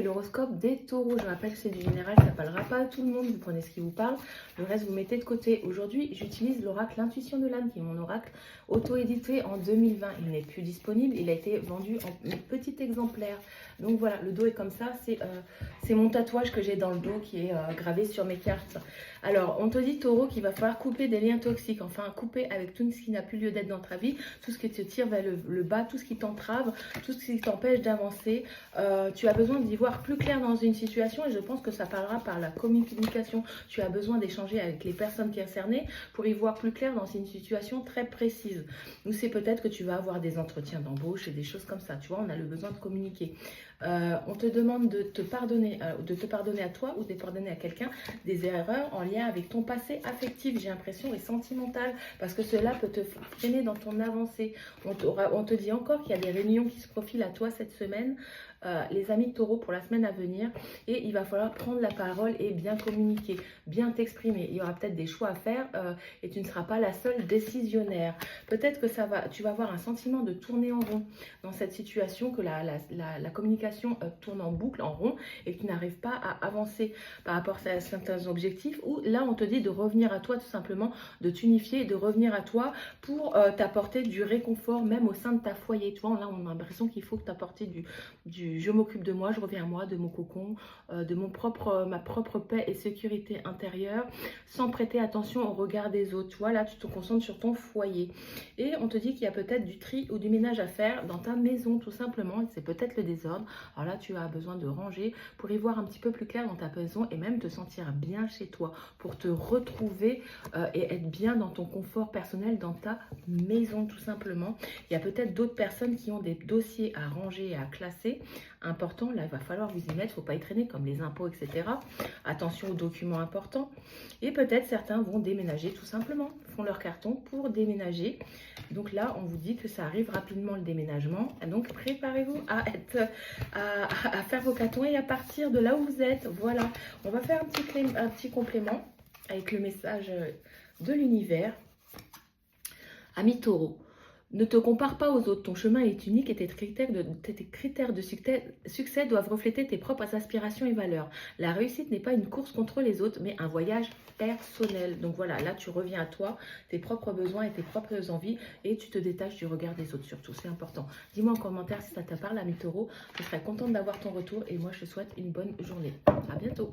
fait l'horoscope des taureaux. Je rappelle que c'est du général, ça ne parlera pas à tout le monde. Vous prenez ce qui vous parle. Le reste, vous mettez de côté. Aujourd'hui, j'utilise l'oracle L'intuition de l'âme, qui est mon oracle auto-édité en 2020. Il n'est plus disponible. Il a été vendu en petit exemplaire. Donc voilà, le dos est comme ça. C'est mon tatouage que j'ai dans le dos qui est gravé sur mes cartes. Alors, on te dit, taureau, qu'il va falloir couper des liens toxiques. Enfin, couper avec tout ce qui n'a plus lieu d'être dans ta vie. Tout ce qui te tire vers le bas, tout ce qui t'entrave, tout ce qui t'empêche d'avancer. Tu as besoin d'y voir plus clair dans une situation et je pense que ça parlera par la communication. Tu as besoin d'échanger avec les personnes concernées pour y voir plus clair dans une situation très précise. Ou c'est peut-être que tu vas avoir des entretiens d'embauche et des choses comme ça. Tu vois, on a le besoin de communiquer. On te demande de te pardonner à toi ou de pardonner à quelqu'un des erreurs en lien avec ton passé affectif, j'ai l'impression, et sentimental, parce que cela peut te freiner dans ton avancée. On te dit encore qu'il y a des réunions qui se profilent à toi cette semaine, les amis taureaux pour la semaine à venir, et il va falloir prendre la parole et bien communiquer, bien t'exprimer. Il y aura peut-être des choix à faire et tu ne seras pas la seule décisionnaire. Peut-être que tu vas avoir un sentiment de tourner en rond dans cette situation, que la communication tourne en boucle, en rond, et que tu n'arrives pas à avancer par rapport à certains objectifs, ou là on te dit de revenir à toi tout simplement, de t'unifier, de revenir à toi pour t'apporter du réconfort même au sein de ta foyer. Tu vois, là on a l'impression qu'il faut que t'apporter du je m'occupe de moi, je reviens à moi, de mon cocon, de ma propre paix et sécurité intérieure, sans prêter attention au regard des autres. Tu vois, là tu te concentres sur ton foyer. Et on te dit qu'il y a peut-être du tri ou du ménage à faire dans ta maison tout simplement, c'est peut-être le désordre. Alors là tu as besoin de ranger pour y voir un petit peu plus clair dans ta maison et même te sentir bien chez toi, pour te retrouver et être bien dans ton confort personnel dans ta maison tout simplement. Il y a peut-être d'autres personnes qui ont des dossiers à ranger et à classer. Important, là il va falloir vous y mettre, il ne faut pas y traîner comme les impôts, etc. Attention aux documents importants. Et peut-être certains vont déménager tout simplement, font leur carton pour déménager. Donc là on vous dit que ça arrive rapidement le déménagement. Donc préparez-vous à faire vos cartons et à partir de là où vous êtes. Voilà, on va faire un petit complément avec le message de l'univers. Ami taureau, ne te compare pas aux autres, ton chemin est unique et tes critères de succès doivent refléter tes propres aspirations et valeurs. La réussite n'est pas une course contre les autres, mais un voyage personnel. Donc voilà, là tu reviens à toi, tes propres besoins et tes propres envies et tu te détaches du regard des autres surtout, c'est important. Dis-moi en commentaire si ça te parle, ami taureau, je serais contente d'avoir ton retour et moi je te souhaite une bonne journée. À bientôt.